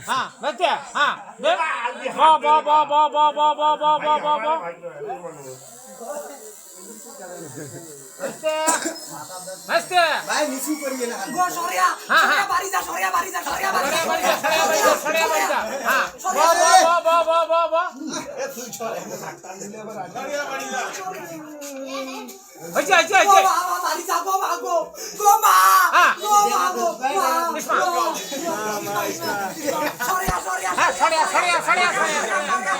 হ্যাঁ বাচ্চা হ্যাঁ দে ব ব ব ব ব ব ব ব ব ব আস্তে আস্তে ভাই নিচু করিয়ে না গো সরিয়া সরিয়া বাড়ি যা সরিয়া বাড়ি যা সরিয়া বাড়ি যা সরিয়া বাড়ি যা হ্যাঁ ব ব ব ব ব এ তুই ছড়ে টান দিলে আবার সরিয়া বাড়ি যা হইছে হইছে গো হইছে বাবা বাড়ি যা গো মা গো গো মা গো মা গো সরিয়া সরিয়া হ্যাঁ সরিয়া সরিয়া সরিয়া সরিয়া আব্বা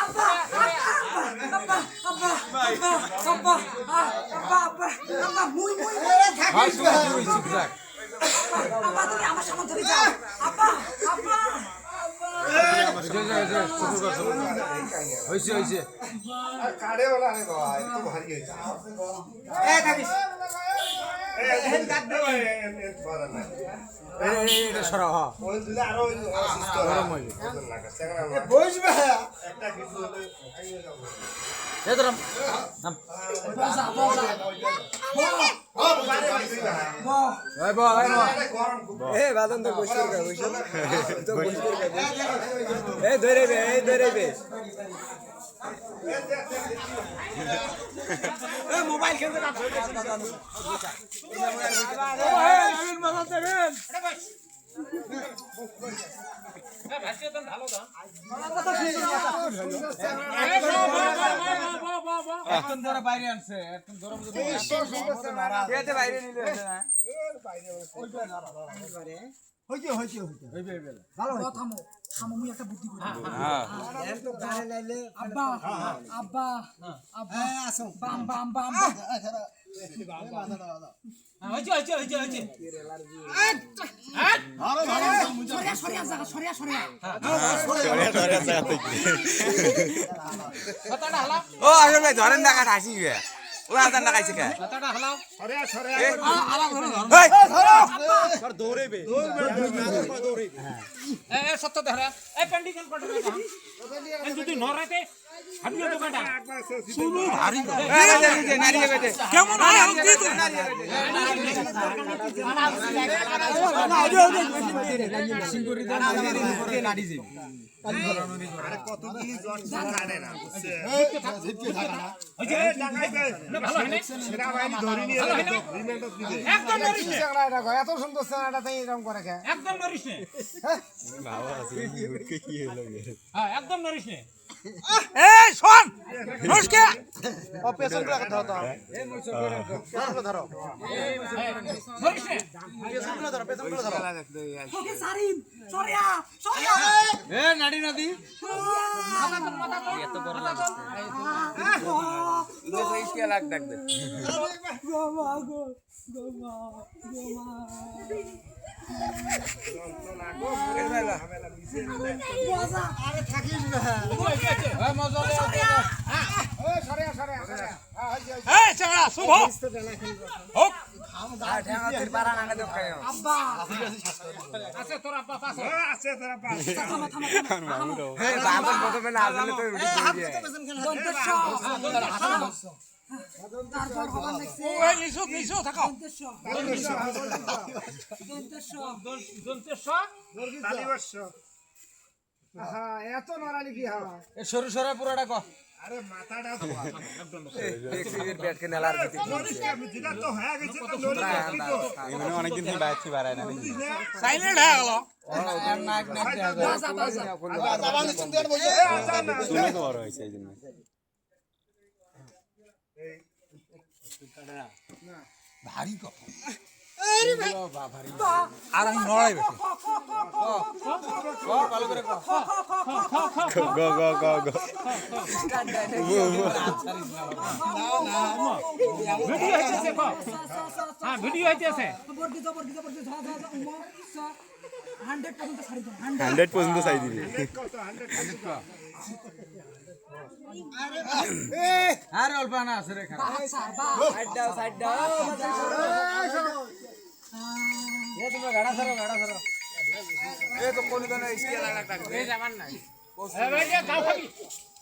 আব্বা আব্বা আব্বা আব্বা আব্বা আব্বা আব্বা মুই মুই থাকিস না আব্বা তুমি আমার সামনে ধরে যাও আব্বা আব্বা হইছে হইছে কাড়ে ওলা রে বাবা একটু ভারী হইছে এ থাকিস এ হেন কাট দে এ বাদা না এটা সরা হ্যাঁ ওই দিলে আরো অসুস্থ গরম হইবে এ বসবে একটা কিছু হলে এ ধরম নাম বসা বসা ও বারে ভাই তুই না এই বল এই বল গরম খুব এ বাদন তো বসে রে বসে তো বসে রে এই ধরে বে এই ধরে বে এ মোবাইল খেলতে না আমিন মাথা দেবেন এটা বস এ ভাসিয়ে দেন ভালো দাও একদম ধরে বাইরে আনছে একদম গরম পেতে বাইরে নিলে না হইছে হইছে হইছে ভালো থামো থামো মুই একটা বুদ্ধি করি হ্যাঁ এর তো গাড়ি লাইলে আব্বা আব্বা আব্বা আসো বাম বাম বাম হইছে হইছে হইছে হইছে সরিয়া সরিয়া জায়গা সরিয়া সরিয়া কথাটা হালাও ও আসলে ভাই ধরেন না কাট হাসি গে ও আদান না কাইছে কে কথাটা হালাও সরে সরে হালাও ধরো এই ধর দৌড়েবে এ সত্য ধরে এ কন্ডিশন পড়বে না এ যদি নরাতে হাবিয়ে তো কাটা শুরু ভারী এই নারিয়ে বেটে কেমন হয় আমি কি তো সিঙ্গুরি দেন নাড়ি যাবে আরে কত কি জ্বর কাটে না বুঝছে হইছে ডাকাইবে ভালো হয় না সেটা ভাই ধরে নিয়ে ভালো হয় না রিমেন্ট দিবে একদম নরিস না এত সুন্দর সানাটা তাই এরকম করে কে একদম নরিস না হ্যাঁ একদম নরিস না এই শোন নরসকে ও পেছন করে কথা হতো ধরো নরিস না পেছন করে ধরো পেছন করে ধরো ওকে সারিম সরিয়া সরিয়া এ নাড়ি নাদি এত বড় লাগে ইলে তো ইসকে লাগ ডাক দে গো মা গো গো মা গো মা মজা আরে থাকিস না এই মজা লে ও সরে সরে হ্যাঁ হইছে এই চাড়া শুভ হোক আর ঠ্যাঙা তির পারা না দে খায় আব্বা আছে তোর আপা পাশে আছে তোরা পাস থামো থামো থামো এই বাবা প্রথমে না আসলে তো উঠে দিয়ে দন্তেশ তারপর হবার লাগছে ওই নিছু নিছু থাকো দন্তেশ দন্তেশ দন্তেশ তালিবর্ষ হ্যাঁ এত নরালি কি হয় এ সরু সরা পুরাটা কো আরে মাথাটা তো দেখছির পেট কে নেলার দিতে যেটা তো হয়ে গেছে তো নরি তো এমনি অনেক দিন থেকে বাইরে থেকে বাড়ায় না সাইলেন্ট হয়ে গেল নাক নাক বাজা বাজা জাবানি সুন্দর বসে শুনে তো বড় হইছে এইজন্য ভারী কপ আর আমি নড়াই বেশি ভালো করে কো গো গো গো গো ভিডিও হইতেছে কো হ্যাঁ ভিডিও হইতেছে বর্গিত বর্গিত বর্গিত ধা ধা উমা 100 পর্যন্ত ছাড়ি দাও 100 পর্যন্ত চাই দিবি আরে অল্প না আছে রে খারাপ সাইড দাও এ তুমি গাড়া ধরো এ তো কোন কোন ইসকে লাগা টাক এই জামান নাই এ ভাই যাও খাবি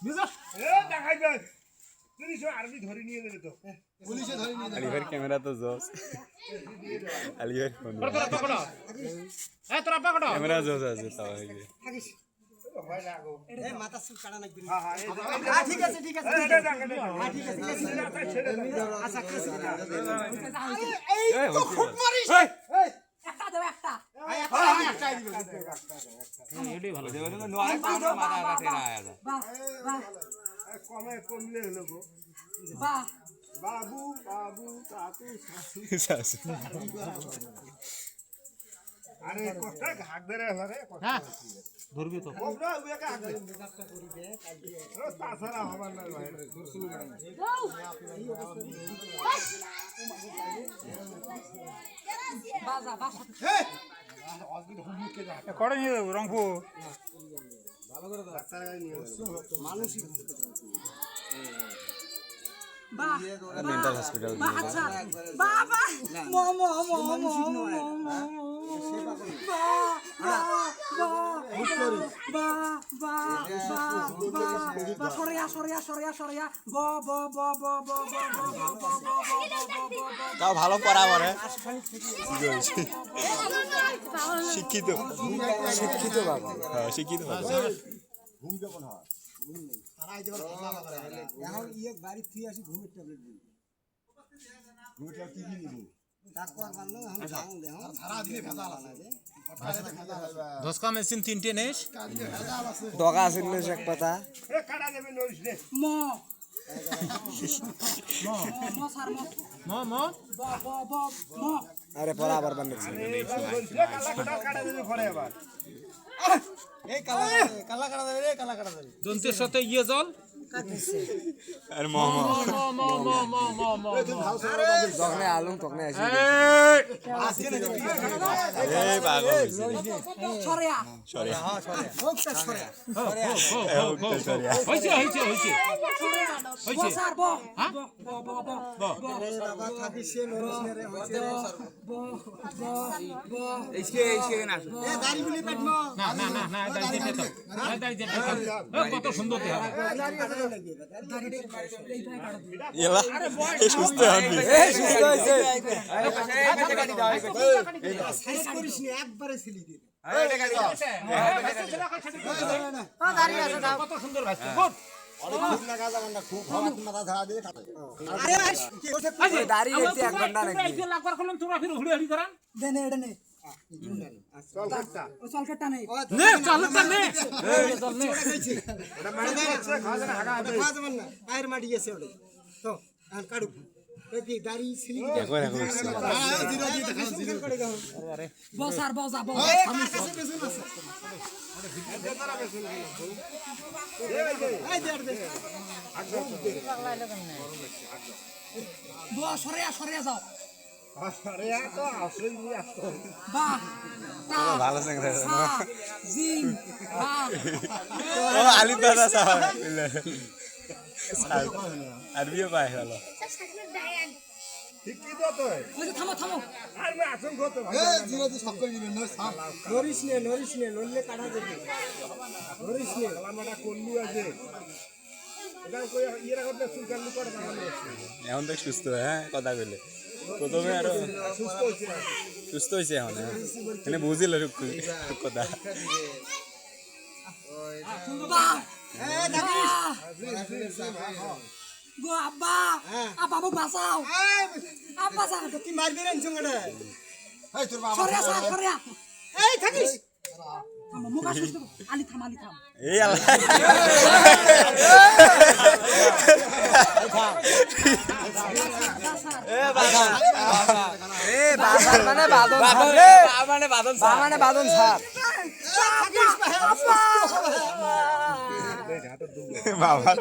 বুঝছ এ দেখাই দে তুই সব আরবি ধরে নিয়ে যাবে তো আলিভার ক্যামেরা তো জোস আলিভার ফোন তোরা পকড়ো তোরা পকড়ো ক্যামেরা জোস আছে তাও আগে ঠিক আছে ঠিক আছে আচ্ছা এই তো খুব মারিস একটা দাও একটা এটাই ভালো বাহ বাহ কমে কমলে হলো গো। বাহ বাবু বাবু কাকু শাশু আরে কষ্ট ঘাট ধরে হলো রে হ্যাঁ ধরবি তো ওরা উয়াকে হাত ধরে ও তাছাড়া হবার না ভাই দুরসুল না বাজা বাহ করে নিয়ে যাবো রংপুর বাহ মেন্টাল হসপিটাল বাহ আচ্ছা বাহ বাহ মো মো মো মো সরিয়া সরিয়া সরিয়া সরিয়া ব ব ব ব ব ব তাও ভালো পড়া পড়ে শিক্ষিত শিক্ষিত বাবা হ্যাঁ শিক্ষিত বাবা এখন ইয়ে বাড়ি ফিরে আসি ঘুমের ট্যাবলেট দিই ডাক্তার বানলো এখন সারা দিনে ভেজা আলাদা ধসকা মেশিন 3টে নেস ডগা আছিল এক কথা এ কাটা যাবে নইস রে মো মো সার মো ম ম ব ব ব মো আরে পড়া আবার বানাইছে এ কালা কাটা যাবে পরে আবার এই কালা কাটা দেবে রে কালা কাটা দেবে দন্তের সাথে ইয়ে জল আর মামা ম ম ম ম ম তখনে আলুম তখনে আসি এই পাগল সরিয়া সরি হোকটা ছড়া হইছে হইছে হইছে ব সার ব হ্যাঁ ব ব ব বাবা থাকি সে নরিস রে হইছে ব ব ব এইসে না এ দাড়ি গুলি কাটমো না না না না দাই দিতে তো দাই দিতে তো কত সুন্দর দেহ এলা এ সুস্থ হননি এ সুস্থ হইছে সাইজ করিস নি একবারে সিলি দে কত সুন্দর ভাই গুড আরে দাড়ি হইছে 1 ঘন্টা নাকি লাগবার করলাম তোমরা ফির হুড়ি হুড়ি করান দেনে এডনে চল কাটা ও চলকেটা নেই নে চলটা নে চল নে এটা মানে হচ্ছে খাওয়া না হাগা হবে খাওয়া যাবেন না পায়ের মাটি গেছে ওটা তো আর কাটু এই দাড়ি সিলি একবার একবার ব সার ব যা ব ব সরিয়া সরিয়া যাও আরে তো আসলে নি আসতো বাহ তা ভালো সংগ্রহ সা জিম বাহ ও আলি দাদা সাহেব আরবিও পাই হলো ঠিক কি তো তো ওই যে থামো থামো আর আমি আসন কত এ জিরো তো সব করে দিবেন নরিস নে নরলে কাটা দেবে নরিস নে কালামাটা করলু আছে এটা কই ইরা করতে সুলকান করে বানানো আছে এখন তো সুস্থ হ্যাঁ কথা কইলে প্রথমে আর সুস্থ হইছে সুস্থ হইছে এখন মানে বুঝিল কথা বাহ গো আব্বা আব্বা মো বাঁচাও আব্বা যা কি মারবি রে চুংড়ে এই তোর বাবা সরিয়া সার সরিয়া এই থাকিস থামো মুখা সুস্থ আলি থাম এই আল্লাহ এ বাজার মানে বাদন রে মানে বাদন স্যার মানে বাদন স্যার বাবা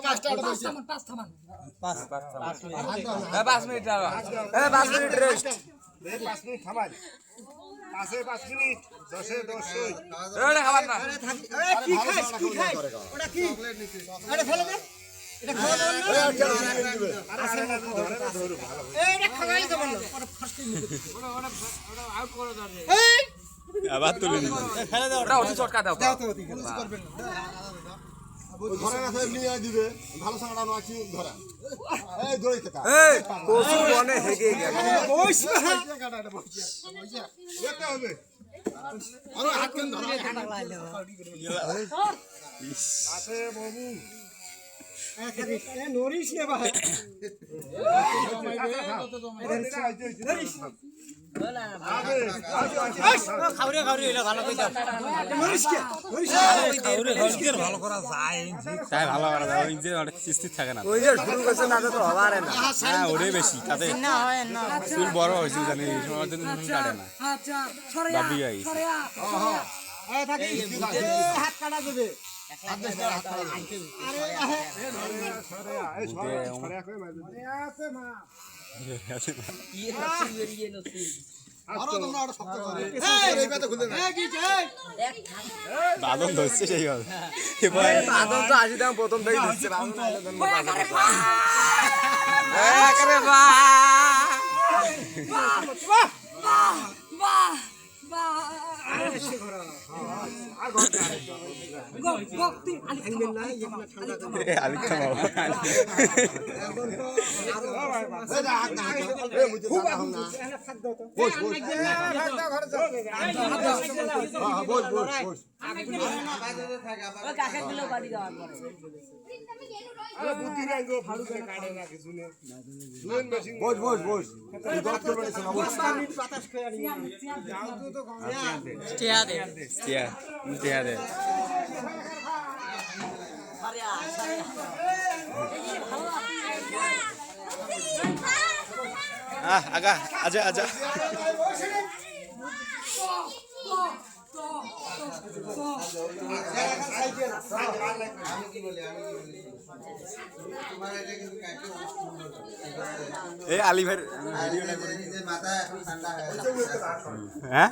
পাঁচ থামান 5 মিনিট আর 5 মিনিট রেস্ট 5 মিনিট থামাই 5 মিনিট 10 ওরে খাবার না আরে কি খাইস ওটা কি আরে ফেলে দে এটা খাওয়া দাও না এটা খাওয়াই দেব না ওটা ফার্স্ট ওটা আউট করে দাও এই আবার তুলে নিব ফেলে দাও ওটা অতি চটকা দাও দাও তো অতি করবেন ধরা আছে নিয়ে দিবে ভালো সাংড়া মাছি ধরা এই দড়ি থেকে এই কচু বনে হেগে গেল যেতে হবে আরে হাত কেন ধরা আছে বাবু নরিস নে ভাই খাউরে হইলো ভালো কইতা নরিস কে ভালো করা যায় তাই ভালো করা যায় ইঞ্জে অনেক স্থির থাকে না ওই যে শুরু করছে না তো হবারে না হ্যাঁ ওরে বেশি তাতে না হয় না চুল বড় হয়েছিল জানি এই সময় দিন কাটে না আচ্ছা সরিয়া বাবি আই সরিয়া এই থাকি হাত কাটা দেবে আছে মা বাদন ধরছে সেই হল বাদন তো 80 দাম প্রথম থেকে দিচ্ছে বাদন আইলে দেন আরে বাহ বাহ বাহ বাহ গো গো তুই আলি খাইবেন না আলি খাও টিয়া দে আগা আজা আজা এই আলী ভাই ভিডিওটা করে মাথা ঠান্ডা হ্যাঁ